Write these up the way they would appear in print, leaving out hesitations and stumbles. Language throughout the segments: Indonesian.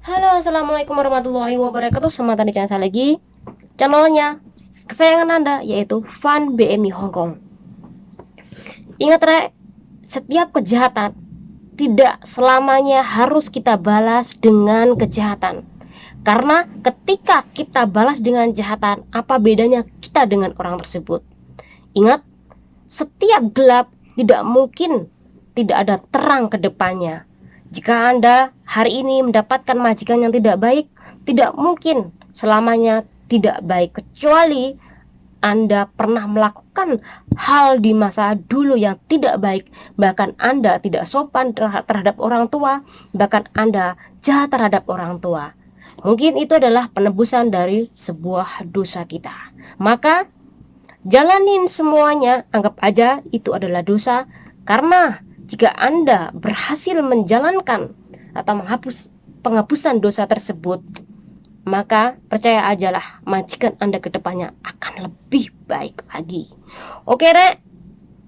Halo, assalamualaikum warahmatullahi wabarakatuh. Selamat datang di channel saya lagi, channelnya kesayangan Anda, yaitu Fun BMI Hongkong. Ingat Rek, setiap kejahatan tidak selamanya harus kita balas dengan kejahatan. Karena ketika kita balas dengan kejahatan, apa bedanya kita dengan orang tersebut? Ingat, setiap gelap tidak mungkin tidak ada terang ke depannya. Jika Anda hari ini mendapatkan majikan yang tidak baik, tidak mungkin selamanya tidak baik, kecuali Anda pernah melakukan hal di masa dulu yang tidak baik, bahkan Anda tidak sopan terhadap orang tua, bahkan Anda jahat terhadap orang tua. Mungkin itu adalah penebusan dari sebuah dosa kita. Maka jalanin semuanya, anggap aja itu adalah dosa. Karena jika Anda berhasil menjalankan atau penghapusan dosa tersebut, maka percaya ajalah majikan Anda ke depannya akan lebih baik lagi. Oke Rek,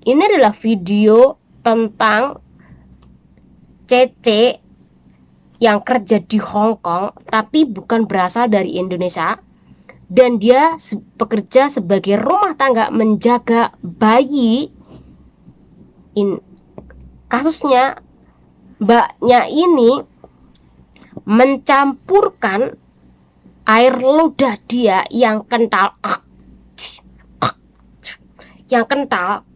ini adalah video tentang Cece yang kerja di Hong Kong tapi bukan berasal dari Indonesia, dan dia bekerja sebagai rumah tangga menjaga bayi. Kasusnya, mbaknya ini mencampurkan air ludah dia yang kental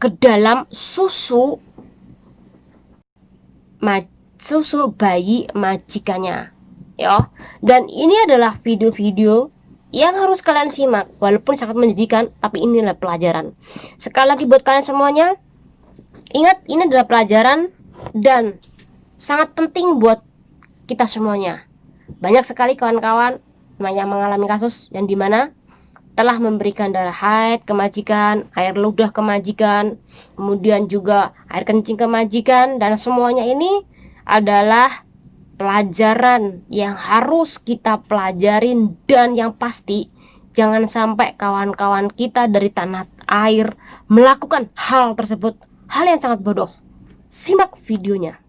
ke dalam susu bayi majikannya, ya. Dan ini adalah video-video yang harus kalian simak, walaupun sangat menjijikan, tapi inilah pelajaran. Sekali lagi buat kalian semuanya, ingat, ini adalah pelajaran dan sangat penting buat kita semuanya. Banyak sekali kawan-kawan yang mengalami kasus yang dimana telah memberikan darah haid ke majikan, air ludah ke majikan, kemudian juga air kencing ke majikan, dan semuanya ini adalah pelajaran yang harus kita pelajarin. Dan yang pasti, jangan sampai kawan-kawan kita dari tanah air melakukan hal tersebut, hal yang sangat bodoh. Simak videonya.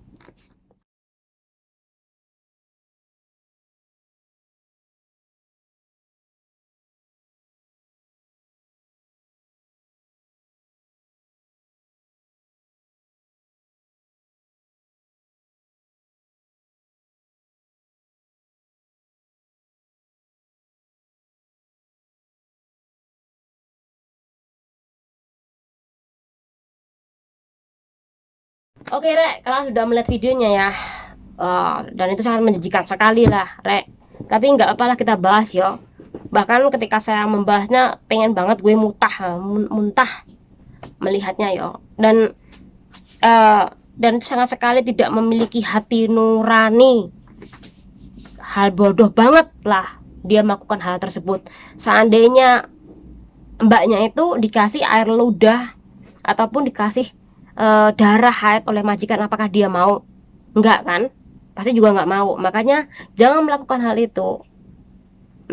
Oke Rek, kalian sudah melihat videonya ya. Dan itu sangat menjijikan sekali lah Rek. Tapi nggak apalah, kita bahas yo. Bahkan ketika saya membahasnya, pengen banget gue muntah melihatnya yo. Eh, dan itu sangat sekali tidak memiliki hati nurani. Hal bodoh banget lah dia melakukan hal tersebut. Seandainya mbaknya itu dikasih air ludah ataupun dikasih darah haid oleh majikan, apakah dia mau? Enggak kan? Pasti juga enggak mau. Makanya jangan melakukan hal itu.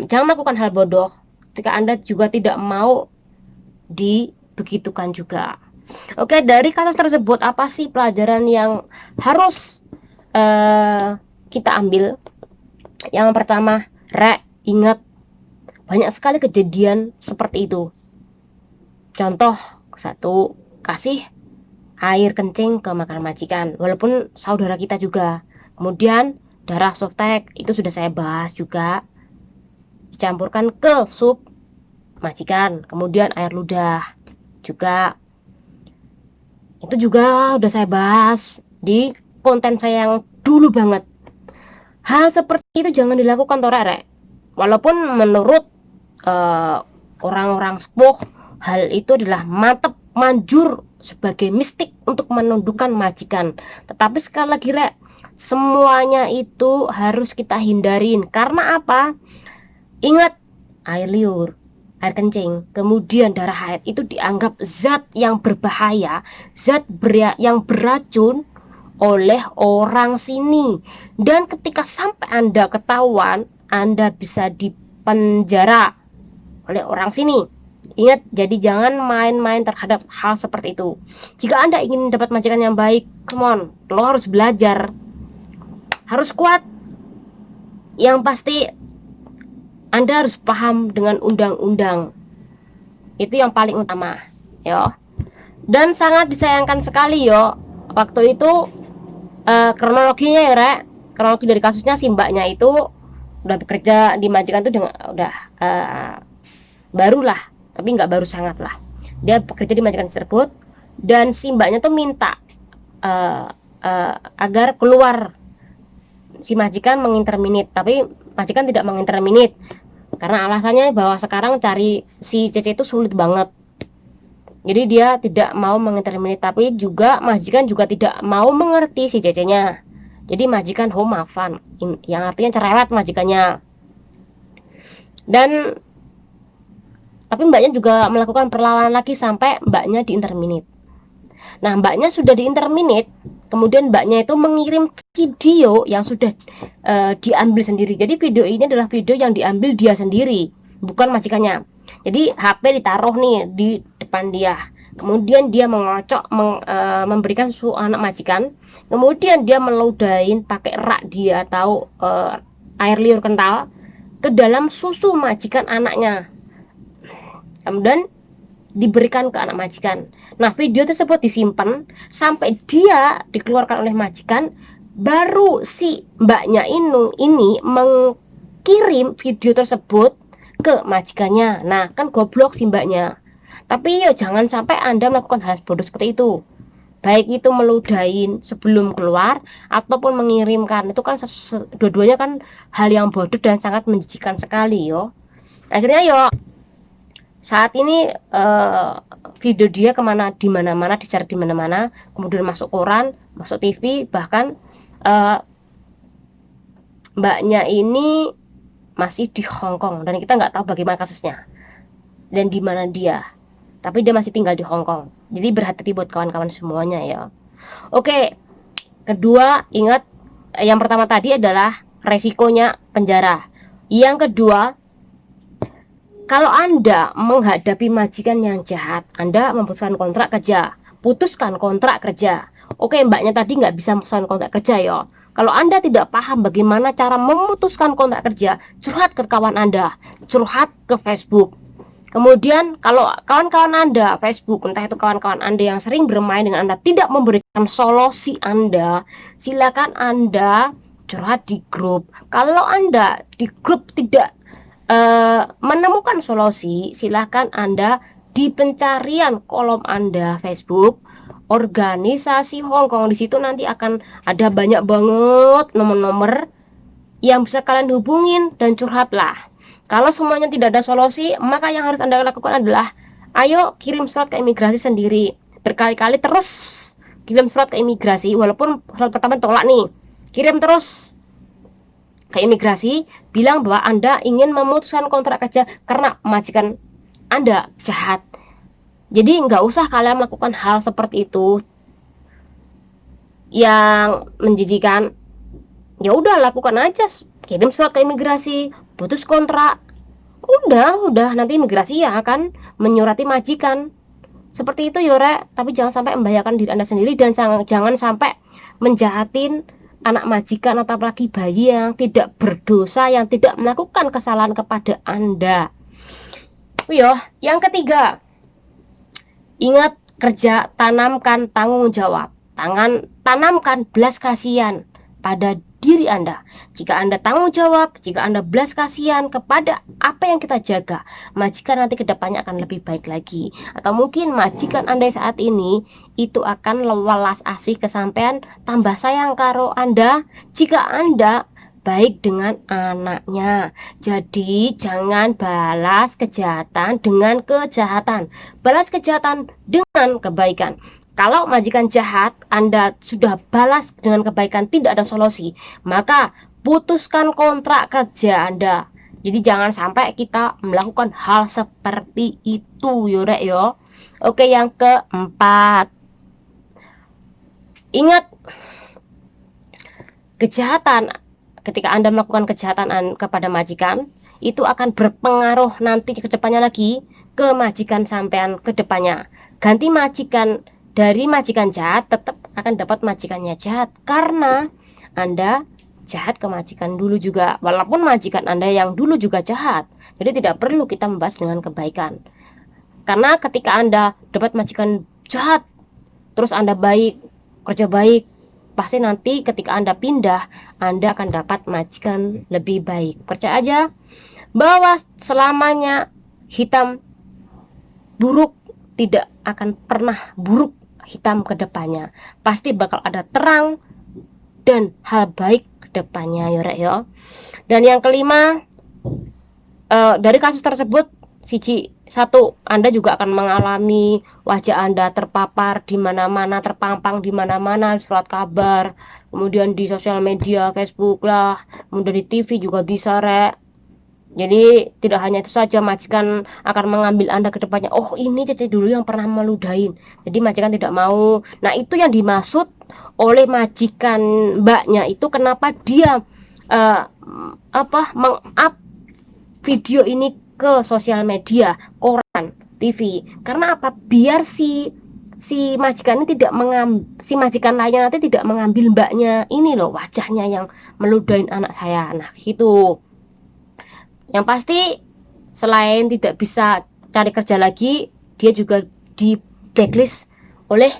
Jangan melakukan hal bodoh ketika Anda juga tidak mau dibegitukan juga. Oke, dari kasus tersebut apa sih pelajaran yang harus kita ambil? Yang pertama, Rek, ingat, banyak sekali kejadian seperti itu. Contoh satu, kasih air kencing ke makanan majikan, walaupun saudara kita juga. Kemudian darah softtek, itu sudah saya bahas juga, dicampurkan ke sup majikan. Kemudian air ludah juga, itu juga udah saya bahas di konten saya yang dulu banget. Hal seperti itu jangan dilakukan Rek. Walaupun menurut orang-orang sepuh, hal itu adalah mantep manjur sebagai mistik untuk menundukkan majikan. Tetapi sekali lagi Rek, semuanya itu harus kita hindarin. Karena apa? Ingat, air liur, air kencing, kemudian darah haid itu dianggap zat yang berbahaya, yang beracun oleh orang sini. Dan ketika sampai Anda ketahuan, Anda bisa dipenjara oleh orang sini. Ingat, jadi jangan main-main terhadap hal seperti itu. Jika Anda ingin dapat majikan yang baik, come on, lo harus belajar, harus kuat, Yang pasti Anda harus paham dengan undang-undang. Itu yang paling utama, yo. Dan sangat disayangkan sekali, yo. Waktu itu kronologinya ya, Rek. Kronologi dari kasusnya si mbaknya itu udah bekerja di majikan tuh dengan udah baru lah, tapi nggak baru sangat lah. Dia bekerja di majikan tersebut dan si mbaknya tuh minta agar keluar, si majikan menginterminate, tapi majikan tidak menginterminate karena alasannya bahwa sekarang cari si Cece itu sulit banget. Jadi dia tidak mau menginterminate, tapi juga majikan juga tidak mau mengerti si Cece-nya. Jadi majikan homafan, yang artinya cerewet majikannya. Dan tapi mbaknya juga melakukan perlawanan lagi sampai mbaknya diinterminate. Nah, mbaknya sudah diinterminate, kemudian mbaknya itu mengirim video yang sudah diambil sendiri. Jadi video ini adalah video yang diambil dia sendiri, bukan majikannya. Jadi HP ditaruh nih di depan dia, kemudian dia mengocok memberikan susu anak majikan, kemudian dia meludahin pakai rak dia atau air liur kental ke dalam susu majikan anaknya, kemudian diberikan ke anak majikan. Nah, video tersebut disimpan sampai dia dikeluarkan oleh majikan, baru si mbaknya ini mengirim video tersebut ke majikannya. Nah, kan goblok si mbaknya. Tapi yo jangan sampai Anda melakukan hal bodoh seperti itu. Baik itu meludahin sebelum keluar ataupun mengirimkan. Itu kan dua-duanya kan hal yang bodoh dan sangat menjijikan sekali yo. Akhirnya yo saat ini video dia kemana, di mana-mana, dicari di mana-mana, kemudian masuk koran, masuk TV, bahkan mbaknya ini masih di Hong Kong dan kita nggak tahu bagaimana kasusnya dan di mana dia, tapi dia masih tinggal di Hong Kong. Jadi berhati-hati buat kawan-kawan semuanya ya. Oke, kedua, ingat, yang pertama tadi adalah resikonya penjara. Yang kedua, kalau Anda menghadapi majikan yang jahat, Anda memutuskan kontrak kerja, putuskan kontrak kerja. Oke, mbaknya tadi nggak bisa memutuskan kontrak kerja ya. Kalau Anda tidak paham bagaimana cara memutuskan kontrak kerja, curhat ke kawan Anda, curhat ke Facebook. Kemudian kalau kawan-kawan Anda Facebook, entah itu kawan-kawan Anda yang sering bermain dengan Anda, tidak memberikan solusi Anda, silakan Anda curhat di grup. Kalau Anda di grup tidak menemukan solusi, silahkan Anda di pencarian kolom Anda Facebook organisasi Hong Kong. Di situ nanti akan ada banyak banget nomor-nomor yang bisa kalian hubungin dan curhatlah. Kalau semuanya tidak ada solusi, maka yang harus Anda lakukan adalah ayo kirim surat ke imigrasi sendiri. Berkali-kali terus kirim surat ke imigrasi, walaupun surat pertama tolak nih, kirim terus ke imigrasi, bilang bahwa Anda ingin memutuskan kontrak kerja karena majikan Anda jahat. Jadi nggak usah kalian melakukan hal seperti itu yang menjijikan. Ya udah, lakukan aja, kirim surat ke imigrasi, putus kontrak. Udah nanti imigrasi yang akan menyurati majikan. Seperti itu Yore, tapi jangan sampai membahayakan diri Anda sendiri dan jangan sampai menjahatin anak majikan atau apalagi bayi yang tidak berdosa, yang tidak melakukan kesalahan kepada Anda. Yang ketiga, ingat, kerja, tanamkan tanggung jawab, tanamkan belas kasihan pada diri Anda. Jika Anda tanggung jawab, jika Anda belas kasihan kepada apa yang kita jaga, majikan nanti kedepannya akan lebih baik lagi. Atau mungkin majikan Anda saat ini itu akan welas asih kesampean, tambah sayang karo Anda jika Anda baik dengan anaknya. Jadi jangan balas kejahatan dengan kejahatan, balas kejahatan dengan kebaikan. Kalau majikan jahat Anda sudah balas dengan kebaikan, tidak ada solusi, maka putuskan kontrak kerja Anda. Jadi jangan sampai kita melakukan hal seperti itu Yorek yo. Oke, yang keempat, ingat, kejahatan, ketika Anda melakukan kejahatan kepada majikan, itu akan berpengaruh nanti ke depannya lagi ke majikan sampean ke depannya. Ganti majikan, dari majikan jahat tetap akan dapat majikannya jahat karena Anda jahat ke majikan dulu juga, walaupun majikan Anda yang dulu juga jahat. Jadi tidak perlu kita membahas dengan kebaikan. Karena ketika Anda dapat majikan jahat, terus Anda baik, kerja baik, pasti nanti ketika Anda pindah, Anda akan dapat majikan lebih baik. Percaya aja bahwa selamanya hitam buruk tidak akan pernah buruk hitam ke depannya. Pasti bakal ada terang dan hal baik ke depannya ya rek ya. Dan yang kelima, dari kasus tersebut satu, Anda juga akan mengalami wajah Anda terpapar di mana-mana, terpampang di mana-mana, surat kabar, kemudian di sosial media, Facebook lah, kemudian di TV juga bisa rek. Jadi tidak hanya itu saja, majikan akan mengambil Anda ke depannya. Oh, ini Cece dulu yang pernah meludahin. Jadi majikan tidak mau. Nah, itu yang dimaksud oleh majikan mbaknya itu, kenapa dia meng-up video ini ke sosial media, koran, TV. Karena apa? Biar si majikan ini tidak si majikan lainnya nanti tidak mengambil mbaknya ini loh, wajahnya yang meludahin anak saya. Nah, gitu. Yang pasti selain tidak bisa cari kerja lagi, dia juga di blacklist oleh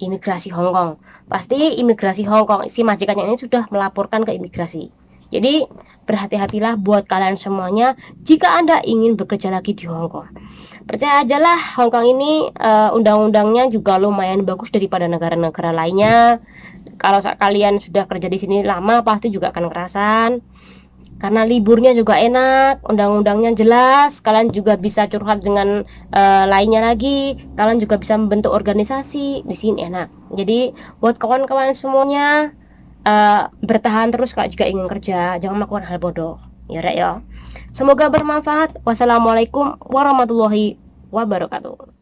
imigrasi Hong Kong. Pasti imigrasi Hong Kong, si majikannya ini sudah melaporkan ke imigrasi. Jadi berhati-hatilah buat kalian semuanya jika Anda ingin bekerja lagi di Hong Kong. Percaya aja lah, Hong Kong ini undang-undangnya juga lumayan bagus daripada negara-negara lainnya. Kalau kalian sudah kerja di sini lama, pasti juga akan ngerasain. Karena liburnya juga enak, undang-undangnya jelas, kalian juga bisa curhat dengan lainnya lagi, kalian juga bisa membentuk organisasi di sini enak. Jadi buat kawan-kawan semuanya, bertahan terus kalau juga ingin kerja, jangan melakukan hal bodoh. Ya rek ya. Semoga bermanfaat. Wassalamualaikum warahmatullahi wabarakatuh.